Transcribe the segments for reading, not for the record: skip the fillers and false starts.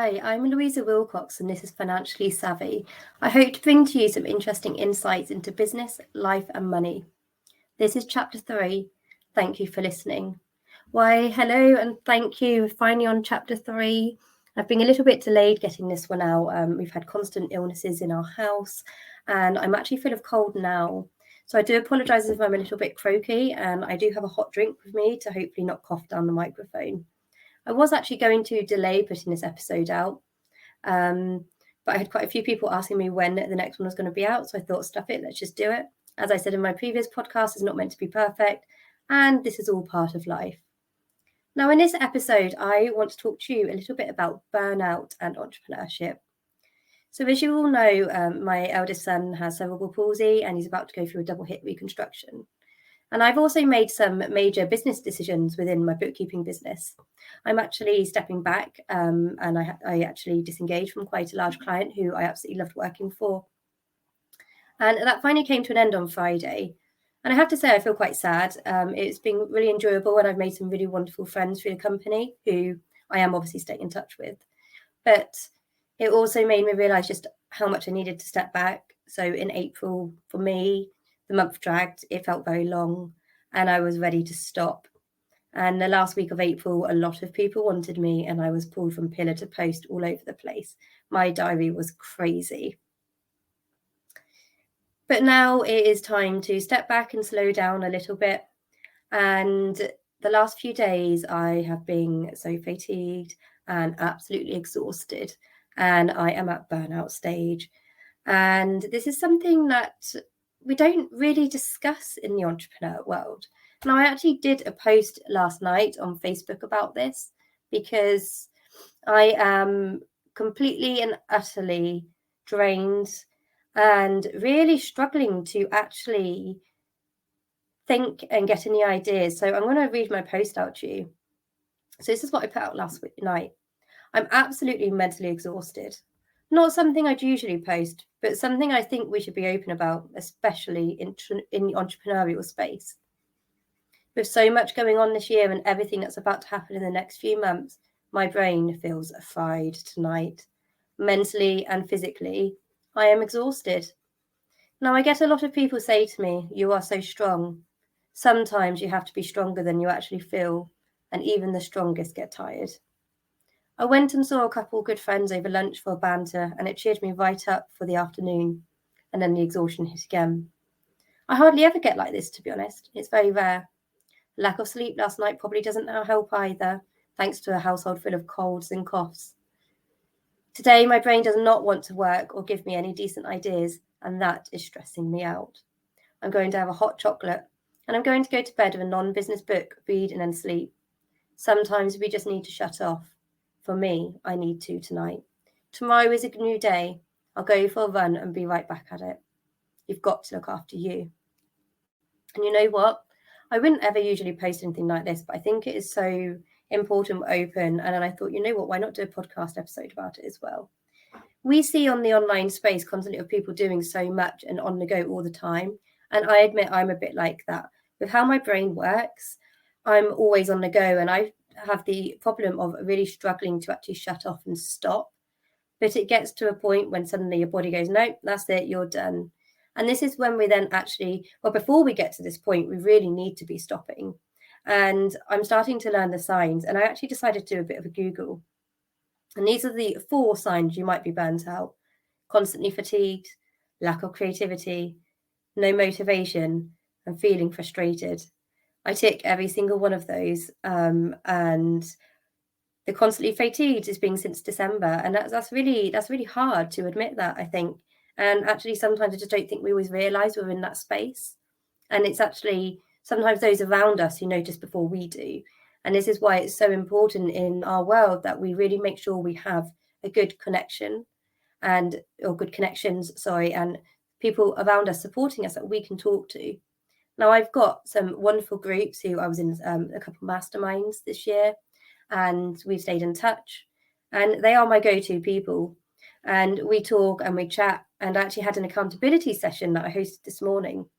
Hi, I'm Louisa Wilcox and this is Financially Savvy. I hope to bring to you some interesting insights into business, life and money. This is chapter 3. Thank you for listening. Why, hello and thank you. Finally on chapter 3. I've been a little bit delayed getting this one out. We've had constant illnesses in our house and I'm actually full of cold now. So I do apologise if I'm a little bit croaky and I do have a hot drink with me to hopefully not cough down the microphone. I was actually going to delay putting this episode out, but I had quite a few people asking me when the next one was going to be out, so I thought, stuff it, let's just do it. As I said in my previous podcast, it's not meant to be perfect, and this is all part of life. Now, in this episode, I want to talk to you a little bit about burnout and entrepreneurship. So as you all know, my eldest son has cerebral palsy, and he's about to go through a double hip reconstruction. And I've also made some major business decisions within my bookkeeping business. I'm actually stepping back and I actually disengaged from quite a large client who I absolutely loved working for. And that finally came to an end on Friday. And I have to say, I feel quite sad. It's been really enjoyable and I've made some really wonderful friends through the company who I am obviously staying in touch with. But it also made me realise just how much I needed to step back. So in April, for me, the month dragged, it felt very long, and I was ready to stop. And the last week of April, a lot of people wanted me, and I was pulled from pillar to post all over the place. My diary was crazy. But now it is time to step back and slow down a little bit. And the last few days, I have been so fatigued and absolutely exhausted, and I am at burnout stage. And this is something that we don't really discuss in the entrepreneur world. Now, I actually did a post last night on Facebook about this because I am completely and utterly drained and really struggling to actually think and get any ideas. So I'm going to read my post out to you. So this is what I put out last night. I'm absolutely mentally exhausted. Not something I'd usually post, but something I think we should be open about, especially in the entrepreneurial space. With so much going on this year and everything that's about to happen in the next few months, my brain feels fried tonight. Mentally and physically, I am exhausted. Now, I get a lot of people say to me, "You are so strong." Sometimes you have to be stronger than you actually feel, and even the strongest get tired. I went and saw a couple of good friends over lunch for a banter, and it cheered me right up for the afternoon, and then the exhaustion hit again. I hardly ever get like this, to be honest. It's very rare. Lack of sleep last night probably doesn't help either, thanks to a household full of colds and coughs. Today, my brain does not want to work or give me any decent ideas, and that is stressing me out. I'm going to have a hot chocolate, and I'm going to go to bed with a non-business book, read and then sleep. Sometimes we just need to shut off. For me, I need to tonight. Tomorrow is a new day. I'll go for a run and be right back at it. You've got to look after you. And you know what? I wouldn't ever usually post anything like this, but I think it is so important, open. And then I thought, you know what? Why not do a podcast episode about it as well? We see on the online space constantly of people doing so much and on the go all the time. And I admit I'm a bit like that. With how my brain works, I'm always on the go and I have the problem of really struggling to actually shut off and stop. But it gets to a point when suddenly your body goes, nope, that's it, you're done. And this is when we then actually, well, before we get to this point, we really need to be stopping. And I'm starting to learn the signs. And I actually decided to do a bit of a Google. And these are the 4 signs you might be burnt out: constantly fatigued, lack of creativity, no motivation, and feeling frustrated. I tick every single one of those, and the constantly fatigued has been since December, and that's really hard to admit that, I think. And actually, sometimes I just don't think we always realise we're in that space, and it's actually sometimes those around us who notice before we do. And this is why it's so important in our world that we really make sure we have a good connection or good connections, and people around us supporting us that we can talk to. Now, I've got some wonderful groups who I was in a couple of masterminds this year, and we've stayed in touch. And they are my go-to people. And we talk and we chat. And I actually had an accountability session that I hosted this morning.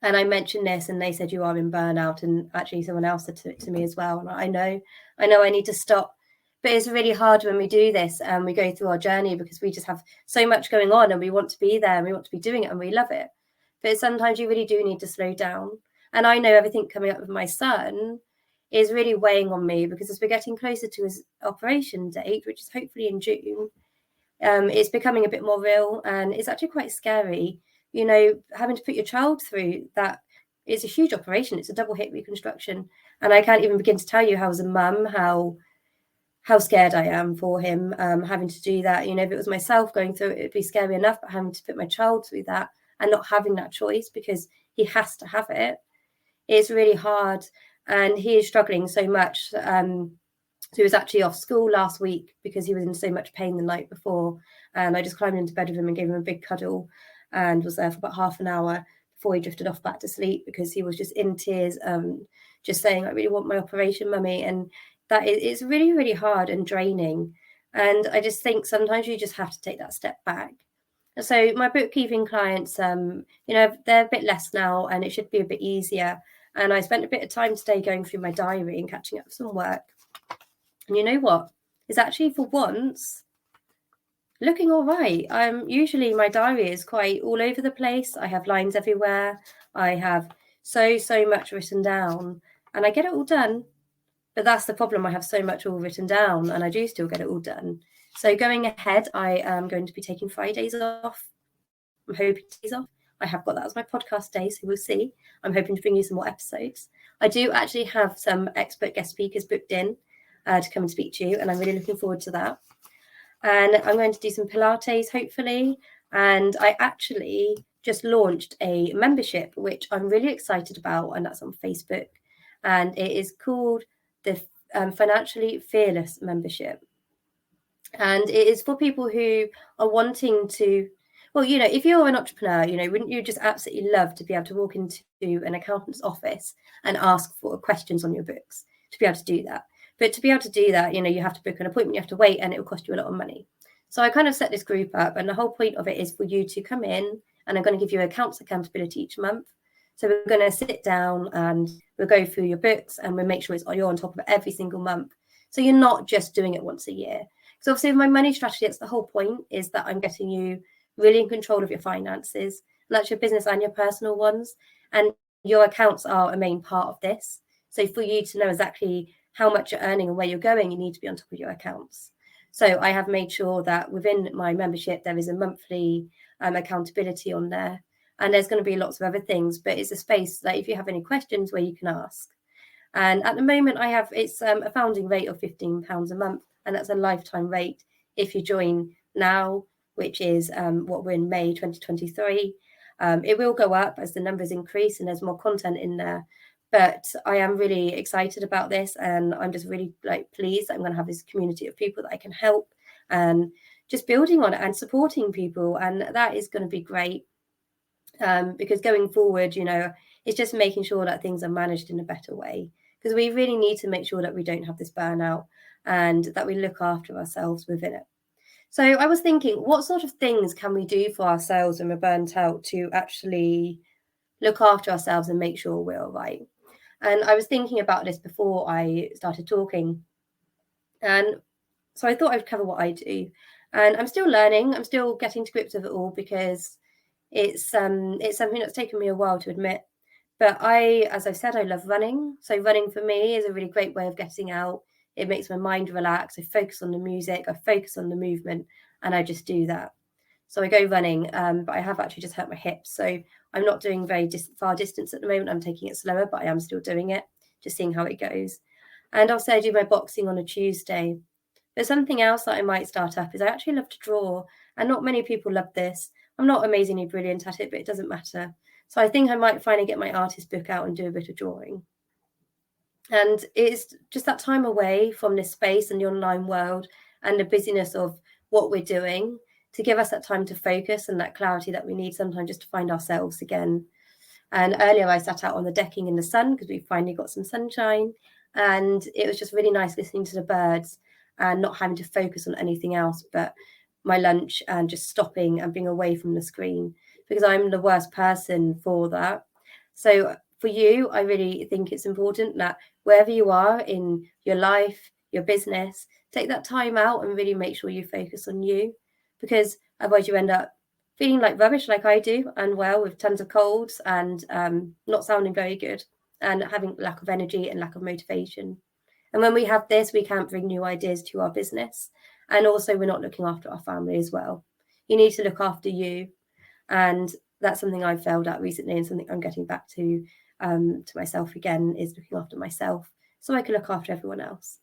And I mentioned this, and they said, "You are in burnout." And actually, someone else said to me as well. And I know I need to stop. But it's really hard when we do this and we go through our journey, because we just have so much going on and we want to be there and we want to be doing it and we love it. But sometimes you really do need to slow down. And I know everything coming up with my son is really weighing on me, because as we're getting closer to his operation date, which is hopefully in June, it's becoming a bit more real, and it's actually quite scary. You know, having to put your child through that is a huge operation. It's a double hip reconstruction. And I can't even begin to tell you, how as a mum, how scared I am for him, having to do that. You know, if it was myself going through it, it'd be scary enough, but having to put my child through that and not having that choice because he has to have it, it's really hard. And he is struggling so much. So he was actually off school last week because he was in so much pain the night before. And I just climbed into bed with him and gave him a big cuddle and was there for about half an hour before he drifted off back to sleep, because he was just in tears, just saying, I really want my operation, mummy. And that it's really, really hard and draining. And I just think sometimes you just have to take that step back. So my bookkeeping clients, you know, they're a bit less now and it should be a bit easier. And I spent a bit of time today going through my diary and catching up with some work. And you know what? It's actually, for once, looking all right. Usually my diary is quite all over the place. I have lines everywhere. I have so much written down and I get it all done. But that's the problem. I have so much all written down and I do still get it all done. So going ahead, I am going to be taking Fridays off. I'm hoping days off. I have got that as my podcast day, so we'll see. I'm hoping to bring you some more episodes. I do actually have some expert guest speakers booked in to come and speak to you, and I'm really looking forward to that. And I'm going to do some Pilates, hopefully. And I actually just launched a membership, which I'm really excited about, and that's on Facebook. And it is called the Financially Fearless membership. And it is for people who are wanting to, well, you know, if you're an entrepreneur, you know, wouldn't you just absolutely love to be able to walk into an accountant's office and ask for questions on your books, to be able to do that? But to be able to do that, you know, you have to book an appointment, you have to wait, and it will cost you a lot of money. So I kind of set this group up, and the whole point of it is for you to come in, and I'm going to give you accounts accountability each month. So we're going to sit down and we'll go through your books and we'll make sure you're on top of it every single month. So you're not just doing it once a year. So obviously with my money strategy, that's the whole point, is that I'm getting you really in control of your finances. And that's your business and your personal ones. And your accounts are a main part of this. So for you to know exactly how much you're earning and where you're going, you need to be on top of your accounts. So I have made sure that within my membership, there is a monthly accountability on there. And there's going to be lots of other things, but it's a space that if you have any questions where you can ask. And at the moment it's a founding rate of £15 a month. And that's a lifetime rate if you join now, which is what we're in May 2023. It will go up as the numbers increase and there's more content in there. But I am really excited about this, and I'm just really pleased that I'm going to have this community of people that I can help and just building on it and supporting people. And that is going to be great. Because going forward, you know, it's just making sure that things are managed in a better way, because we really need to make sure that we don't have this burnout and that we look after ourselves within it. So I was thinking, what sort of things can we do for ourselves when we're burnt out to actually look after ourselves and make sure we're all right? And I was thinking about this before I started talking. And so I thought I'd cover what I do. And I'm still learning. I'm still getting to grips with it all, because it's something that's taken me a while to admit. But as I've said, I love running. So running for me is a really great way of getting out. It makes my mind relax. I focus on the music, I focus on the movement, and I just do that. So I go running, but I have actually just hurt my hips. So I'm not doing very far distance at the moment. I'm taking it slower, but I am still doing it, just seeing how it goes. And also I do my boxing on a Tuesday. There's something else that I might start up is I actually love to draw, and not many people love this. I'm not amazingly brilliant at it, but it doesn't matter. So I think I might finally get my artist book out and do a bit of drawing. And it's just that time away from this space and the online world and the busyness of what we're doing, to give us that time to focus and that clarity that we need sometimes just to find ourselves again. And earlier I sat out on the decking in the sun because we finally got some sunshine. And it was just really nice listening to the birds and not having to focus on anything else but my lunch and just stopping and being away from the screen, because I'm the worst person for that. So for you, I really think it's important that wherever you are in your life, your business, take that time out and really make sure you focus on you, because otherwise you end up feeling like rubbish, like I do, unwell with tons of colds and not sounding very good and having lack of energy and lack of motivation. And when we have this, we can't bring new ideas to our business. And also we're not looking after our family as well. You need to look after you. And that's something I've failed at recently, and something I'm getting back to myself again, is looking after myself so I can look after everyone else.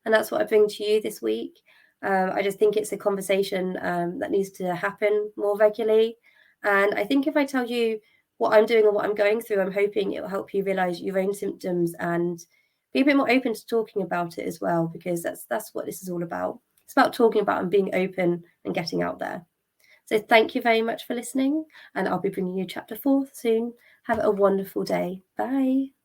And that's what I bring to you this week. I just think it's a conversation that needs to happen more regularly. And I think if I tell you what I'm doing or what I'm going through, I'm hoping it will help you realize your own symptoms and be a bit more open to talking about it as well, because that's what this is all about. It's about talking about and being open and getting out there. So thank you very much for listening, and I'll be bringing you chapter 4 soon. Have a wonderful day. Bye.